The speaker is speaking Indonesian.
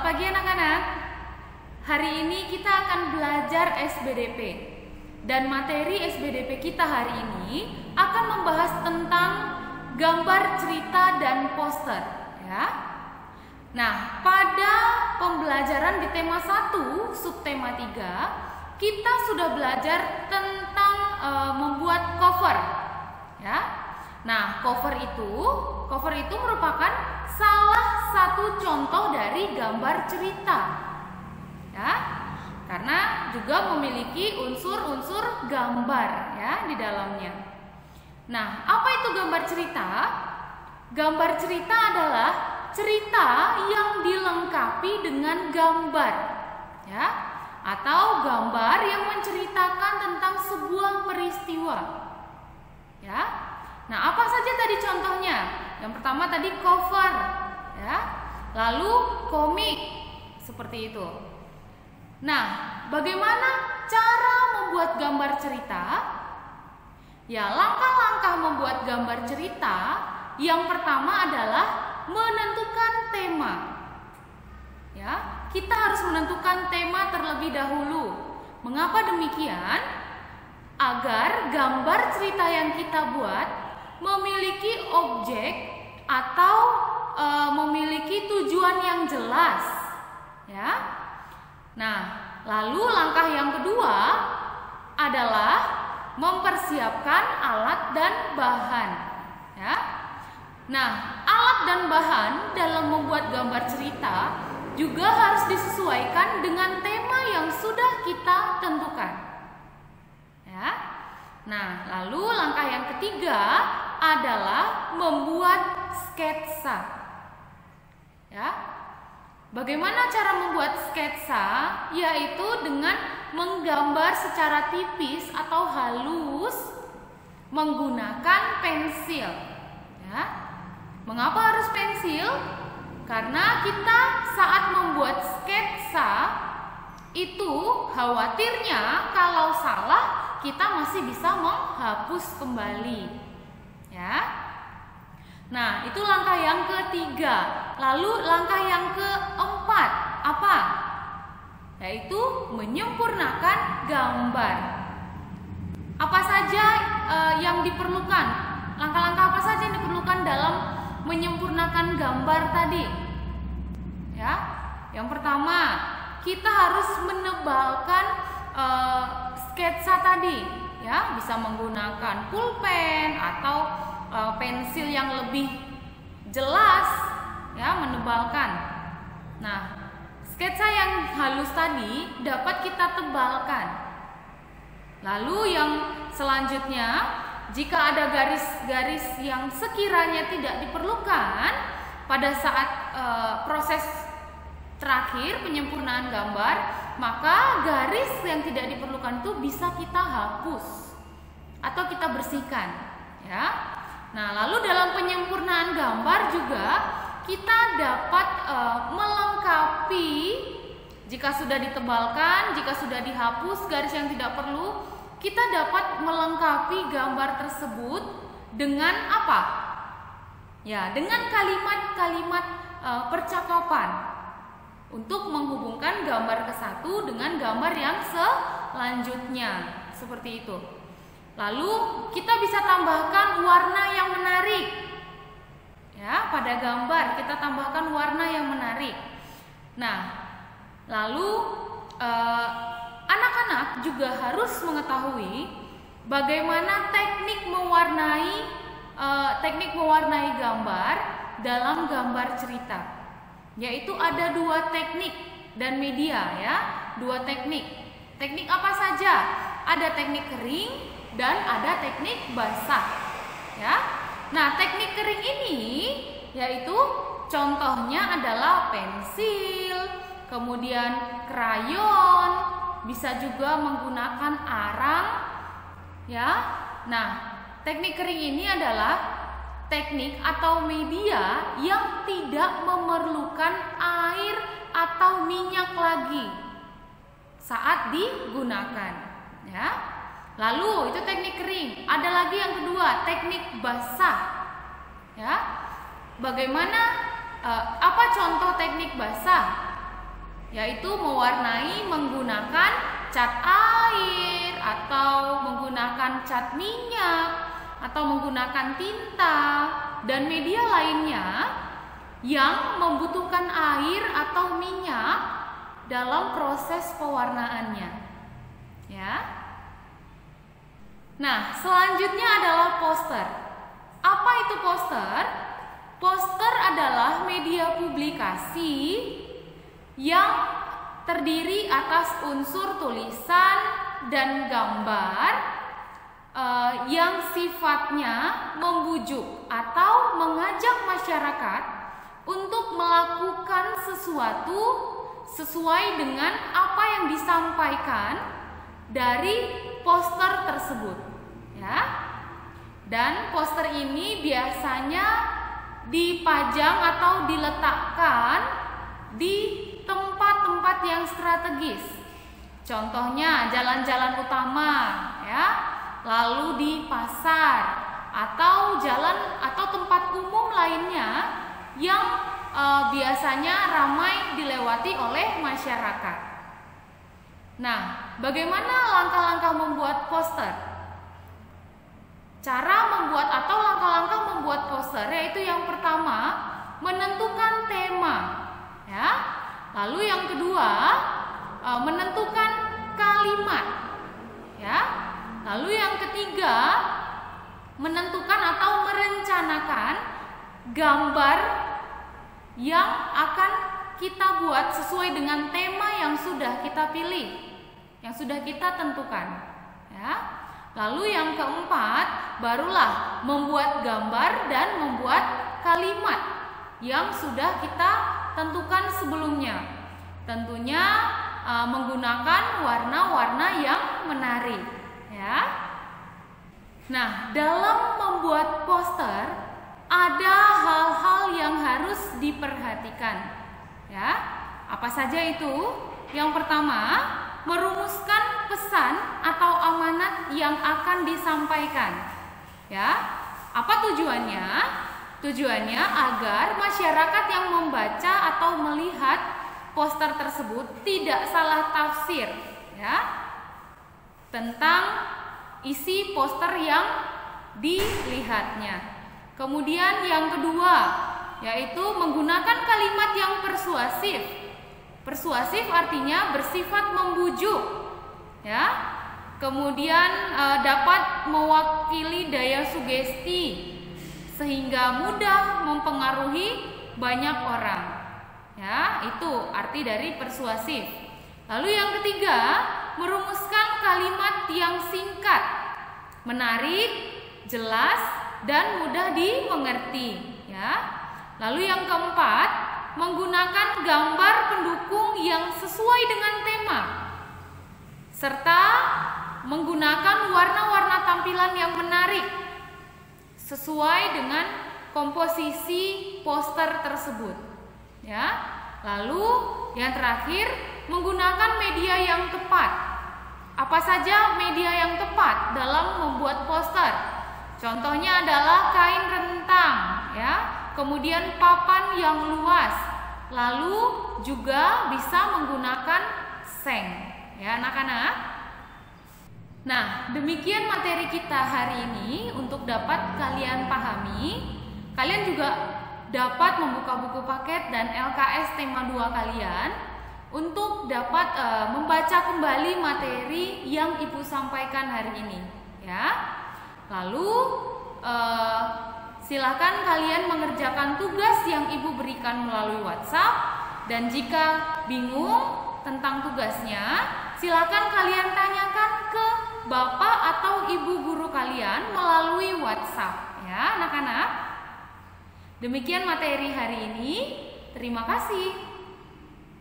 pagi anak-anak. Hari ini kita akan belajar SBDP. Dan materi SBDP kita hari ini akan membahas tentang gambar, cerita, dan poster, ya. Nah, pada pembelajaran di tema 1, subtema 3, kita sudah belajar tentang membuat cover, ya. Nah, cover itu merupakan salah satu contoh dari gambar cerita, ya, karena juga memiliki unsur-unsur gambar, ya, di dalamnya. Nah, apa itu gambar cerita? Gambar cerita adalah cerita yang dilengkapi dengan gambar, ya, atau gambar yang menceritakan tentang sebuah peristiwa, ya. Nah, apa saja tadi contohnya? Yang pertama tadi cover, ya. Lalu komik, seperti itu. Nah, bagaimana cara membuat gambar cerita? Ya, langkah-langkah membuat gambar cerita yang pertama adalah menentukan tema. Ya, kita harus menentukan tema terlebih dahulu. Mengapa demikian? Agar gambar cerita yang kita buat memiliki objek atau memiliki tujuan yang jelas, ya. Nah, lalu langkah yang kedua adalah mempersiapkan alat dan bahan, ya. Nah, alat dan bahan dalam membuat gambar cerita juga harus disesuaikan dengan tema yang sudah kita tentukan, ya. Nah, lalu langkah yang ketiga adalah membuat sketsa, ya. Bagaimana cara membuat sketsa? Yaitu dengan menggambar secara tipis atau halus menggunakan pensil, ya. Mengapa harus pensil? Karena kita saat membuat sketsa itu khawatirnya kalau salah kita masih bisa menghapus kembali, ya. Nah, itu langkah yang ketiga. Lalu langkah yang keempat apa? Yaitu menyempurnakan gambar. Apa saja yang diperlukan? Langkah-langkah apa saja yang diperlukan dalam menyempurnakan gambar tadi? Ya, yang pertama kita harus menebalkan sketsa tadi, ya, bisa menggunakan pulpen atau pensil yang lebih jelas, ya, menebalkan. Nah, sketsa yang halus tadi dapat kita tebalkan. Lalu yang selanjutnya, jika ada garis-garis yang sekiranya tidak diperlukan pada saat proses terakhir penyempurnaan gambar, maka garis yang tidak diperlukan itu bisa kita hapus atau kita bersihkan, ya. Nah, lalu dalam penyempurnaan gambar juga kita dapat melengkapi, jika sudah ditebalkan, jika sudah dihapus garis yang tidak perlu, kita dapat melengkapi gambar tersebut dengan apa? Ya, dengan kalimat-kalimat percakapan untuk menghubungkan gambar ke satu dengan gambar yang selanjutnya, seperti itu. Lalu kita bisa tambahkan warna yang menarik, ya, pada gambar kita tambahkan warna yang menarik. Nah, lalu anak-anak juga harus mengetahui bagaimana teknik mewarnai gambar dalam gambar cerita. Yaitu ada 2 teknik dan media, ya, 2 teknik. Teknik apa saja? Ada teknik kering dan ada teknik basah, ya. Nah, teknik kering ini yaitu contohnya adalah pensil, kemudian krayon, bisa juga menggunakan arang, ya. Nah, teknik kering ini adalah teknik atau media yang tidak memerlukan air atau minyak lagi saat digunakan, ya. Lalu itu teknik kering. Ada lagi yang kedua, teknik basah, ya. Bagaimana? Apa contoh teknik basah? yaitu mewarnai menggunakan cat air atau menggunakan cat minyak atau menggunakan tinta dan media lainnya yang membutuhkan air atau minyak dalam proses pewarnaannya. Ya. Nah, selanjutnya adalah poster. Apa itu poster? Poster adalah media publikasi yang terdiri atas unsur tulisan dan gambar yang sifatnya membujuk atau mengajak masyarakat untuk melakukan sesuatu sesuai dengan apa yang disampaikan dari poster tersebut, ya. Dan poster ini biasanya dipajang atau diletakkan di tempat-tempat yang strategis. Contohnya jalan-jalan utama, ya, lalu di pasar atau jalan atau tempat umum lainnya yang biasanya ramai dilewati oleh masyarakat. Nah, bagaimana langkah-langkah membuat poster? Cara membuat atau langkah-langkah membuat poster yaitu yang pertama, menentukan tema, ya. Lalu yang kedua, menentukan kalimat, ya. Lalu yang ketiga, menentukan atau merencanakan gambar yang akan kita buat sesuai dengan tema yang sudah kita pilih, yang sudah kita tentukan, ya. Lalu yang keempat, barulah membuat gambar dan membuat kalimat yang sudah kita tentukan sebelumnya. Tentunya menggunakan warna-warna yang menarik, ya. Nah, dalam membuat poster ada hal-hal yang harus diperhatikan, ya. Apa saja itu? Yang pertama, merumuskan pesan atau amanat yang akan disampaikan, ya. Apa tujuannya? Tujuannya agar masyarakat yang membaca atau melihat poster tersebut tidak salah tafsir, ya, tentang isi poster yang dilihatnya. Kemudian yang kedua, yaitu menggunakan kalimat yang persuasif. Persuasif artinya bersifat membujuk, ya. Kemudian dapat mewakili daya sugesti sehingga mudah mempengaruhi banyak orang, ya. Itu arti dari persuasif. Lalu yang ketiga, merumuskan kalimat yang singkat, menarik, jelas, dan mudah dimengerti, ya. Lalu yang keempat, menggunakan gambar pendukung yang sesuai dengan tema, serta menggunakan warna-warna tampilan yang menarik sesuai dengan komposisi poster tersebut, ya. Lalu yang terakhir, menggunakan media yang tepat. Apa saja media yang tepat dalam membuat poster? Contohnya adalah kain rentang, ya. Kemudian papan yang luas, lalu juga bisa menggunakan seng, ya anak-anak. Nah, demikian materi kita hari ini. Untuk dapat kalian pahami, kalian juga dapat membuka buku paket dan LKS tema 2 kalian untuk dapat membaca kembali materi yang Ibu sampaikan hari ini, ya. Lalu silakan kalian mengerjakan tugas yang Ibu berikan melalui WhatsApp, dan jika bingung tentang tugasnya, silakan kalian tanyakan ke Bapak atau Ibu guru kalian melalui WhatsApp, ya anak-anak. Demikian materi hari ini. Terima kasih.